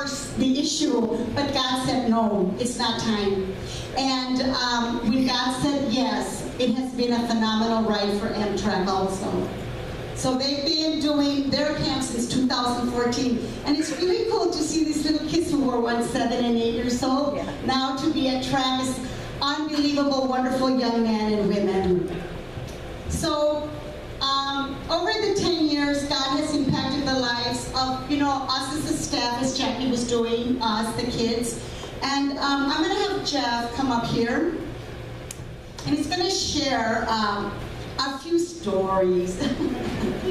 force the issue, but God said no, it's not time. And when God said yes, it has been a phenomenal ride for Amtrak also. So they've been doing their camp since 2014, and it's really cool to see these little kids who were once 7 and 8 years old, now to be at track as unbelievable, wonderful young men and women. So over the 10 years, God has impacted the lives of, us as a staff, as Jackie was doing, us, the kids. And I'm going to have Jeff come up here, and he's going to share a few stories.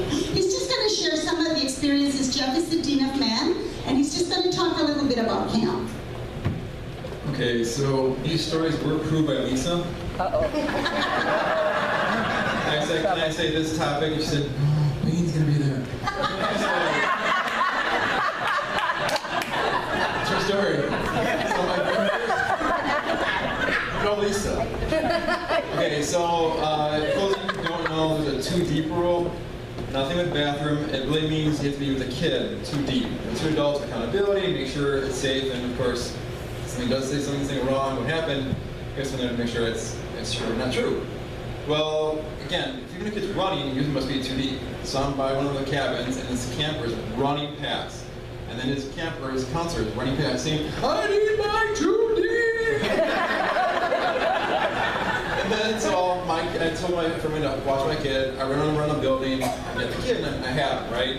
He's just going to share some of the experiences. Jeff is the Dean of Men, and he's just going to talk a little bit about camp. Okay, so these stories were approved by Lisa. Uh-oh. I said, can I say this topic? She said, oh, Wayne's going to be there. True story. So my no, Lisa. Okay, so for those of you who don't know, there's a 2 deep rule. Nothing with bathroom. It really means you have to be with a kid 2 deep. And 2 adults, accountability, make sure it's safe, and of course, if something does say something wrong, what happened, you have to make sure it's true or not true. Well, again, if even a kid's running, you must be 2 deep. So I'm by one of the cabins, and this camper is running past. And then his counselor is running past saying, I need my 2 deep! And then so I told my friend to watch my kid. I run around the building, I get the kid, and I have him, right?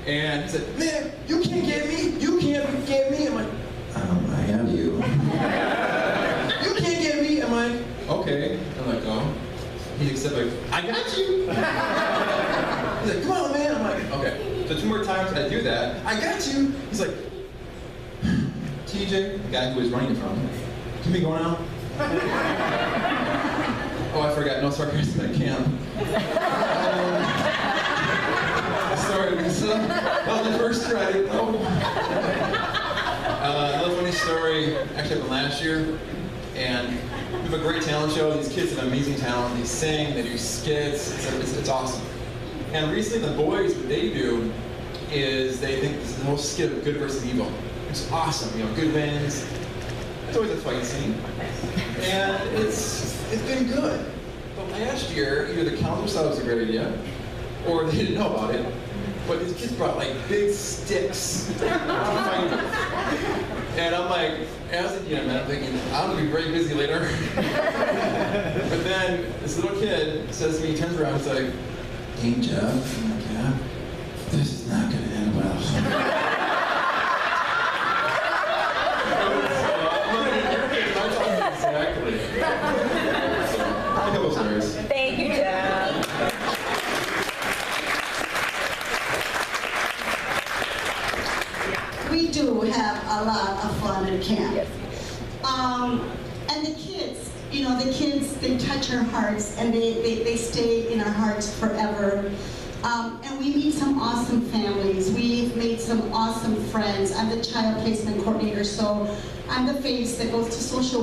And he said, man, you can't get me! You can't get me! I'm like, I have you. You can't get me! I'm like, okay. I'm like, oh. He's like, I got you! He's like, come on, man! I'm like, okay. So 2 more times I do that. I got you! He's like, TJ, the guy who was running from, can we go now? Oh, I forgot, no sarcasm at camp. Sorry, Lisa. That was the first try. Oh. Another funny story actually happened last year, and we have a great talent show. These kids have amazing talent. They sing, they do skits. It's awesome. And recently, the boys, what they do is they think this is the most skit of good versus evil. It's awesome. Good wins. It's always a fight scene, and it's been good. But last year, either the counselors thought it was a great idea, or they didn't know about it. But these kids brought like big sticks to fight with. And I'm like, as a man, I'm thinking, I'm gonna be very busy later. But then this little kid says to me, he turns around and he's like, hey Jeff, I'm like, yeah, this is not gonna end well. Exactly. A couple stories. Thank you, Jeff. We do have a lot of fun at camp. Yes. And the kids, they touch our hearts, and they stay in our hearts forever. And we meet some awesome families. We've made some awesome friends. I'm the child placement coordinator, so I'm the face that goes to social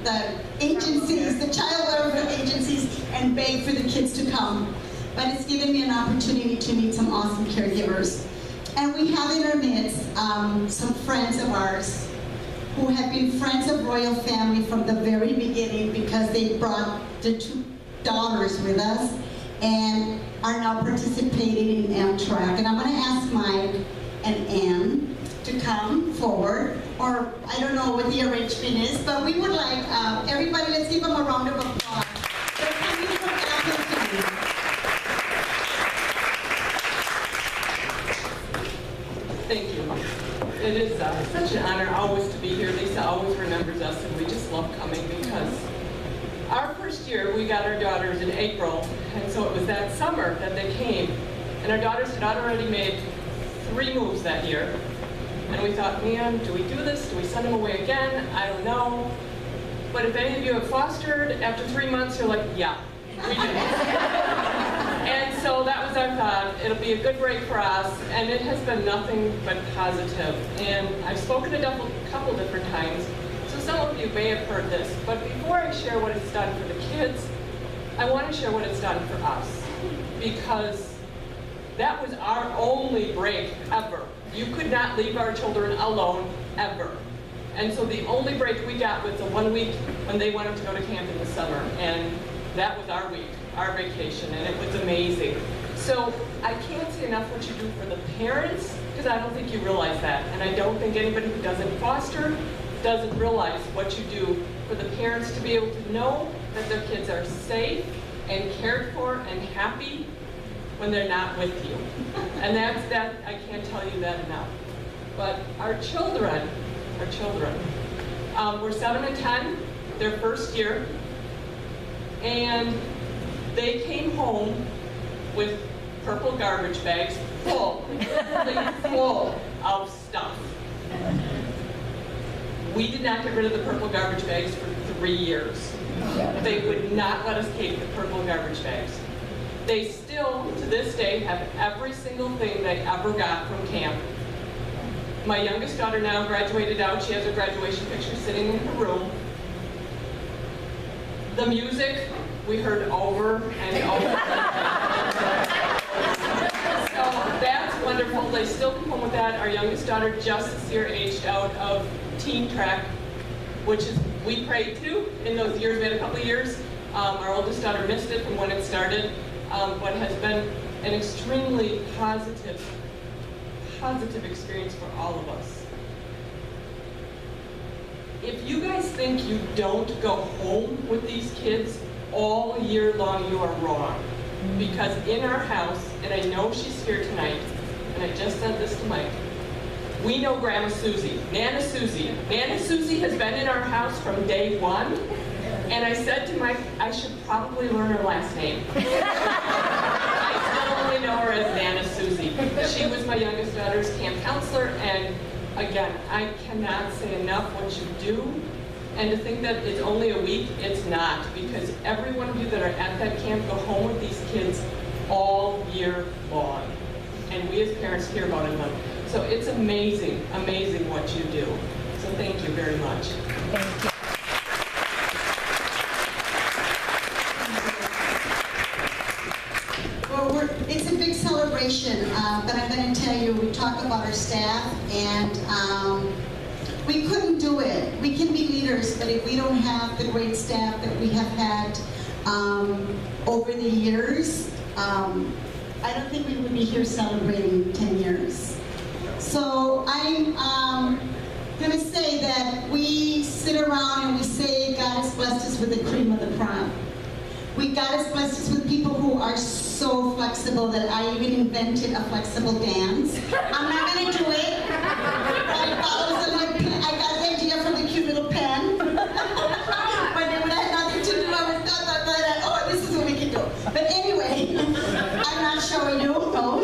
the agencies, the child welfare agencies, and beg for the kids to come. But it's given me an opportunity to meet some awesome caregivers. And we have in our midst some friends of ours who have been friends of Royal Family from the very beginning, because they brought the 2 daughters with us and are now participating in Amtrak. And I'm going to ask Mike and Ann to come forward, or I don't know what the arrangement is, but we would like everybody, let's give them a round of applause. They're coming from Appleton. Thank you. It is such an honor always to be here. Lisa always remembers us, and we just love coming because our first year we got our daughters in April, and so it was that summer that they came. And our daughters had already made 3 moves that year. And we thought, man, do we do this? Do we send them away again? I don't know. But if any of you have fostered, after 3 months, you're like, yeah, we do. And so that was our thought. It'll be a good break for us, and it has been nothing but positive. And I've spoken a couple different times, so some of you may have heard this. But before I share what it's done for the kids, I want to share what it's done for us. Because That was our only break ever. You could not leave our children alone ever. And so the only break we got was the 1 week when they wanted to go to camp in the summer. And that was our week, our vacation, and it was amazing. So I can't say enough what you do for the parents, because I don't think you realize that. And I don't think anybody who doesn't foster doesn't realize what you do for the parents to be able to know that their kids are safe and cared for and happy when they're not with you. And that, I can't tell you that enough. But our children, we're 7 and 10, their first year, and they came home with purple garbage bags full of stuff. We did not get rid of the purple garbage bags for 3 years. They would not let us keep the purple garbage bags. They still, to this day, have every single thing they ever got from camp. My youngest daughter now graduated out. She has her graduation picture sitting in her room. The music we heard over and over. So that's wonderful. They still come home with that. Our youngest daughter just this year aged out of teen track, which is, we prayed too in those years. We had a couple of years. Our oldest daughter missed it from when it started, but has been an extremely positive experience for all of us. If you guys think you don't go home with these kids all year long, you are wrong. Because in our house, and I know she's here tonight, and I just said this to Mike, we know Grandma Susie, Nana Susie. Nana Susie has been in our house from day one, and I said to Mike, I should probably learn her last name. I still only know her as Nana Susie. She was my youngest daughter's camp counselor, and again, I cannot say enough what you do. And to think that it's only a week, it's not, because every one of you that are at that camp go home with these kids all year long. And we as parents hear about them. So it's amazing, amazing what you do. So thank you very much. Thank you. Well, it's a big celebration, but I'm going to tell you, we talk about our staff, and we couldn't do it. We can be leaders, but if we don't have the great staff that we have had over the years, I don't think we would be here celebrating 10 years. So I'm going to say that we sit around and we say God has blessed us with the cream of the crop. God has blessed us with people who are so flexible that I even invented a flexible dance. I'm not going to do it. I got the idea from the cute little pen. When I had nothing to do, I was thought, oh, this is what we can do. But anyway, I'm not showing you. No.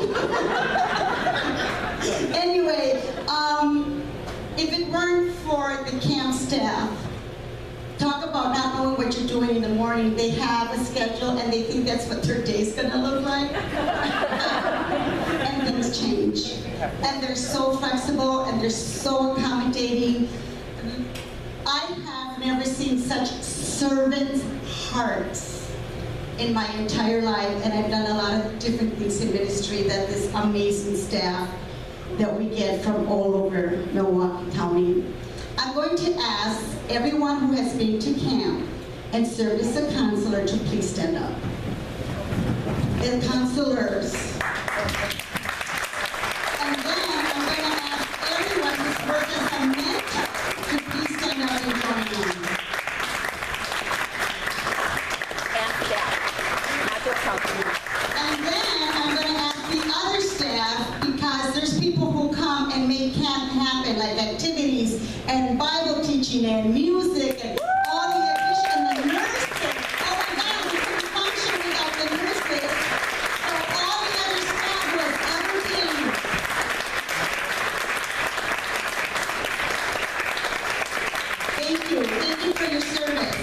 Anyway, if it weren't for the camp staff, talk about not knowing what you're doing in the morning. They have a schedule and they think that's what their day's gonna look like. And things change. And they're so flexible and they're so accommodating. I have never seen such servant hearts in my entire life, and I've done a lot of different things in ministry that this amazing staff that we get from all over Milwaukee County. I'm going to ask everyone who has been to camp and served as a counselor to please stand up. The counselors. And then I'm going to ask everyone who's worked as a mentor to please stand up and join me. And then I'm going to ask the other staff, because there's people who come and make camp happen, like activities and Bible teaching and music and all the addition, and the nurses. Oh my God, we couldn't function without the nurses. So all the other staff was everything. Thank you for your service.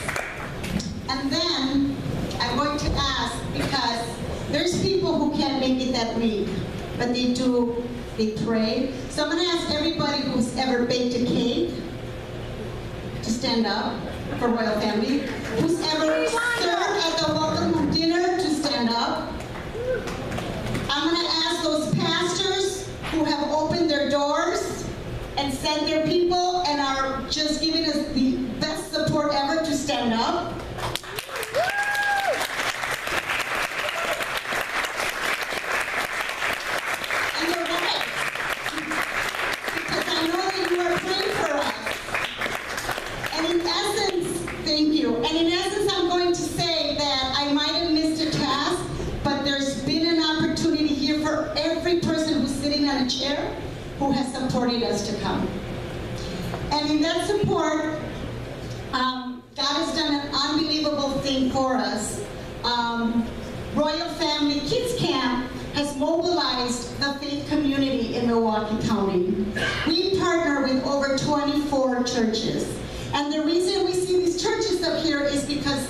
And then I'm going to ask, because there's people who can't make it that week, but they pray. So I'm going to ask everybody who's ever baked a cake to stand up for Royal Family. Who's ever served at the welcome dinner to stand up. I'm going to ask who have opened their doors and sent their people and are just giving us the best support ever to stand up. And you're right, because I know that you are praying for us. And in essence, thank you. And in essence, I'm going to say that I might have missed a task, but there's been an opportunity here for every person who's sitting on a chair who has supported us to come. And in that support, God has done an unbelievable thing for us. Royal Family Kids Camp has mobilized the faith community in Milwaukee County. We partner with over 24 churches. And the reason we see these churches up here is because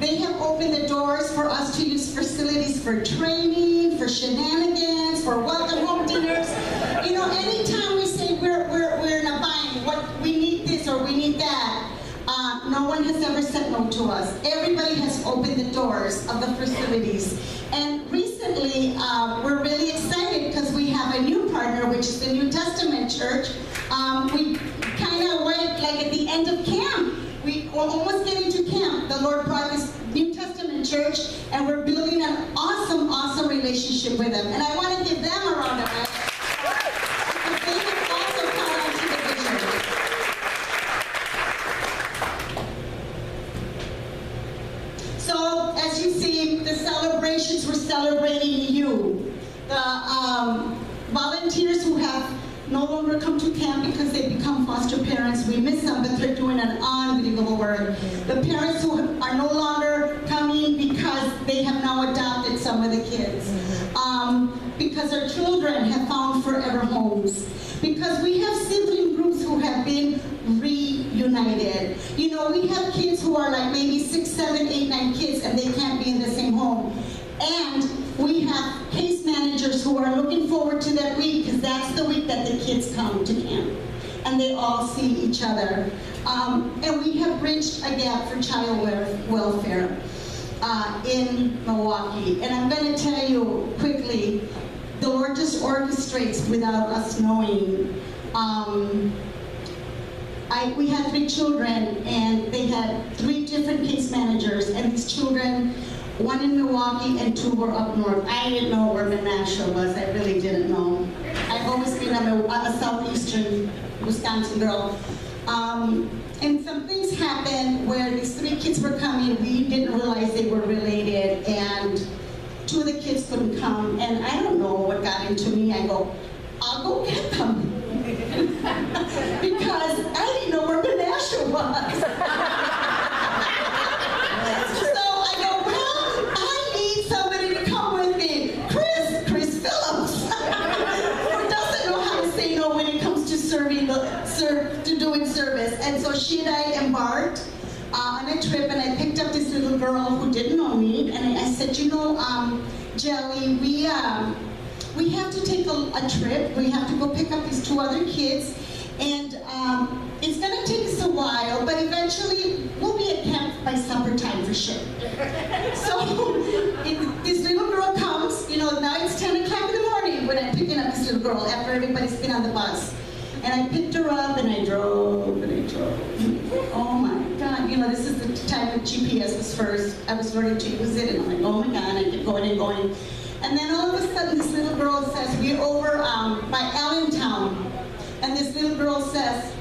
they have opened the doors for us to use facilities for training, for shenanigans, for welcome home dinners. You know, anytime we say we're in a bind, we need this or we need that, no one has ever said no to us. Everybody has opened the doors of the facilities. And recently, we're really excited because we have a new partner, which is the New Testament Church. We kind of went like at the end of camp. We're almost getting to camp. The Lord brought this New Testament Church, and we're building an awesome, awesome relationship with them. And I want to give them a round of applause because they have also come onto the vision. So, as you see, the celebrations, we're celebrating you. The volunteers who have no longer come to camp because they become foster parents. We miss them, but they're doing an unbelievable work. The parents who are no longer coming because they have now adopted some of the kids. Because our children have found forever homes. Because we have sibling groups who have been reunited. You know, we have kids who are like maybe 6, 7, 8, 9 kids and they can't be in the same home. And we have case managers who are looking forward to that week because that's the week that the kids come to camp. And they all see each other. And we have bridged a gap for child welfare in Milwaukee. And I'm going to tell you quickly, the Lord just orchestrates without us knowing. We had 3 children, and they had 3 different case managers, and these children, 1 in Milwaukee and 2 were up north. I didn't know where Menasha was. I really didn't know. I've always been a southeastern Wisconsin girl. And some things happened where these 3 kids were coming. We didn't realize they were related, and 2 of the kids couldn't come. And I don't know what got into me. I go, I'll go get them. Because I didn't know where Menasha was. So I go, well, I need somebody to come with me. Chris Phillips, who doesn't know how to say no when it comes to doing service. And so she and I embarked on a trip, and I picked up this little girl who didn't know me, and I said, you know, Jelly, we have to take a trip. We have to go pick up these 2 other kids, and it's going to take us a while, but eventually we'll be at camp by supper time for sure. So this little girl comes, you know, now it's 10 o'clock in the morning when I'm picking up this little girl after everybody's been on the bus. And I picked her up, and I drove, and I drove. Oh my God, you know, this is the time that GPS was first. I was learning to use it, and I'm like, oh my God, I kept going and going. And then all of a sudden, this little girl says, we're over by Allentown. And this little girl says,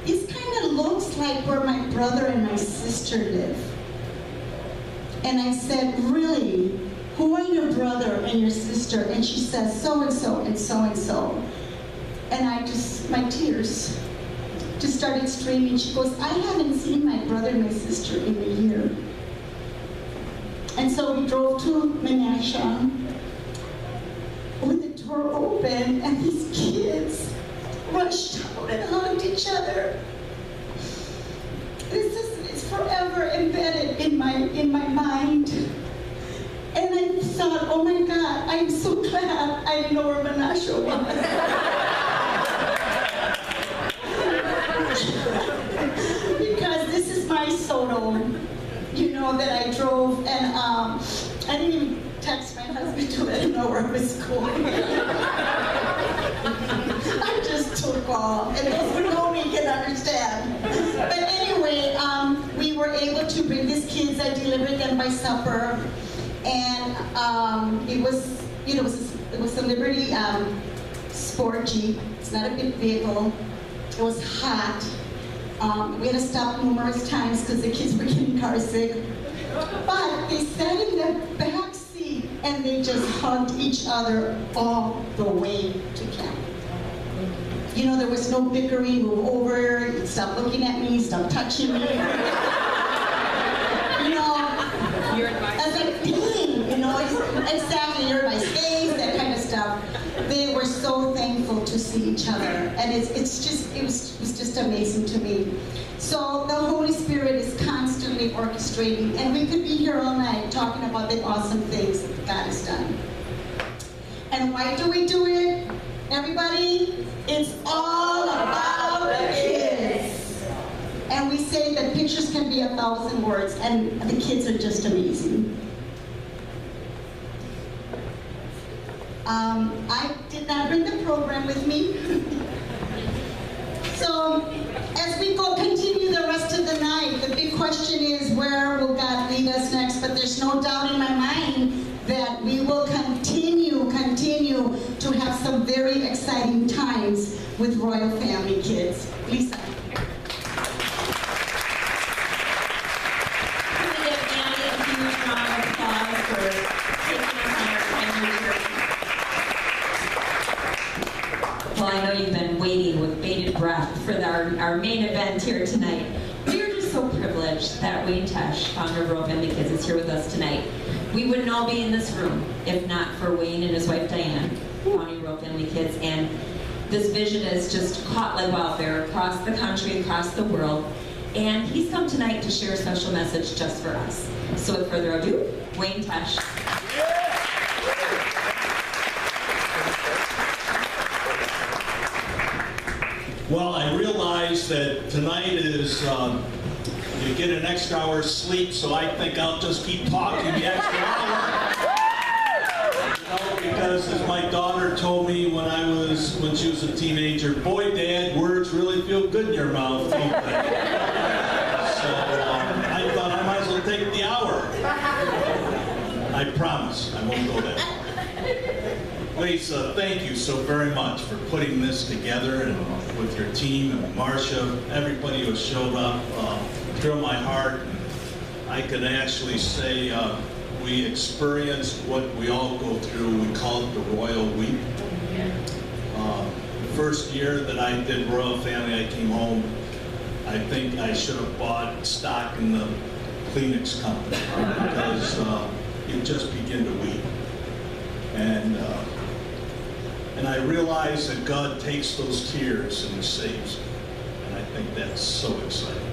this kind of looks like where my brother and my sister live. And I said, really? Who are your brother and your sister? And she says, so-and-so and so-and-so. And my tears just started streaming. She goes, I haven't seen my brother and my sister in a year. And so we drove to Menasha with the door open, and these kids rushed out and hugged each other. It's forever embedded in my mind. And I thought, oh my God, I'm so glad I didn't know where Menasha was. Because this is my Soto, you know, that I drove, and I didn't even text my husband to let him know where I was going. basketball, and those who know me can understand. But anyway, we were able to bring these kids. I delivered them by supper, and it was, you know, it was a Liberty Sport Jeep. It's not a big vehicle. It was hot. We had to stop numerous times because the kids were getting car sick. But they sat in the back seat and they just hugged each other all the way to camp. You know, there was no bickering, move over, stop looking at me, stop touching me. You know, Your advice. I was like, dang, you know, exactly, you're my space, that kind of stuff. They were so thankful to see each other, and it was just amazing to me. So the Holy Spirit is constantly orchestrating, and we could be here all night talking about the awesome things that God has done. And why do we do it? Everybody, it's all about the kids. And we say that pictures can be 1,000 words, and the kids are just amazing. I did not bring the program with me. So, as we continue the rest of the night, the big question is, where will God lead us next? But there's no doubt in my mind that we will continue to have some very exciting times with Royal Family Kids. Lisa. Can we give Annie a huge round of applause for taking us on our family journey? Well, I know you've been waiting with bated breath for our main event here tonight. We are just so privileged that Wayne Tesh, founder of Royal Family Kids, is here with us tonight. We wouldn't all be in this room if not for Wayne and his wife Diane, founding Royal Family Kids. And this vision is just caught like wildfire across the country, across the world. And he's come tonight to share a special message just for us. So with further ado, Wayne Tesh. Well, I realize that tonight is, you get an extra hour's sleep, so I think I'll just keep talking the extra hour. You know, because as my daughter told me when she was a teenager, boy, Dad, words really feel good in your mouth, don't they? So I thought I might as well take the hour. I promise I won't go there. Lisa, thank you so very much for putting this together, and with your team and Marcia, everybody who showed up, through my heart. I can actually say we experienced what we all go through. We call it the Royal Week. The first year that I did Royal Family, I came home. I think I should have bought stock in the Kleenex company because you just begin to weep. And I realize that God takes those tears and He saves them. And I think that's so exciting.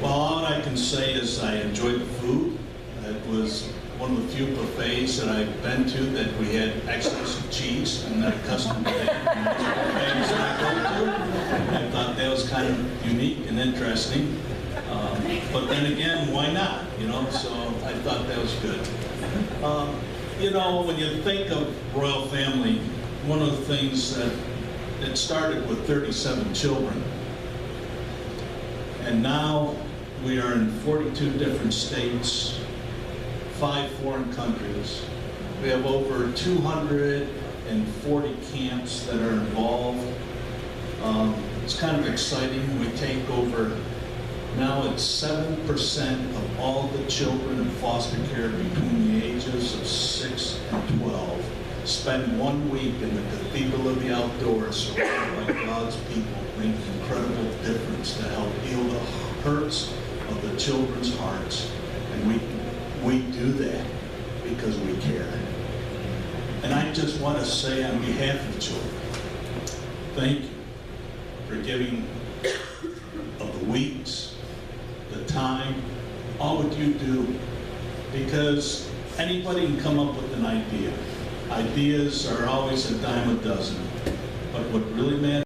Well, all I can say is I enjoyed the food. It was one of the few buffets that I've been to that we had excess of cheese. I'm not accustomed to that. Most buffets that I go to. I thought that was kind of unique and interesting. But then again, why not? You know, so I thought that was good. You know, when you think of Royal Family, one of the things that it started with 37 children. And now we are in 42 different states, 5 foreign countries. We have over 240 camps that are involved. It's kind of exciting. We take over, now it's 7% of all the children in foster care between the ages of 6 and 12 spend 1 week in the Cathedral of the Outdoors surrounded by God's people, make an incredible difference to help heal the hurts of the children's hearts. And we do that because we care. And I just want to say on behalf of the children, thank you for giving of the weeks, the time, all what you do, because anybody can come up with an idea. Ideas are always a dime a dozen, but what really matters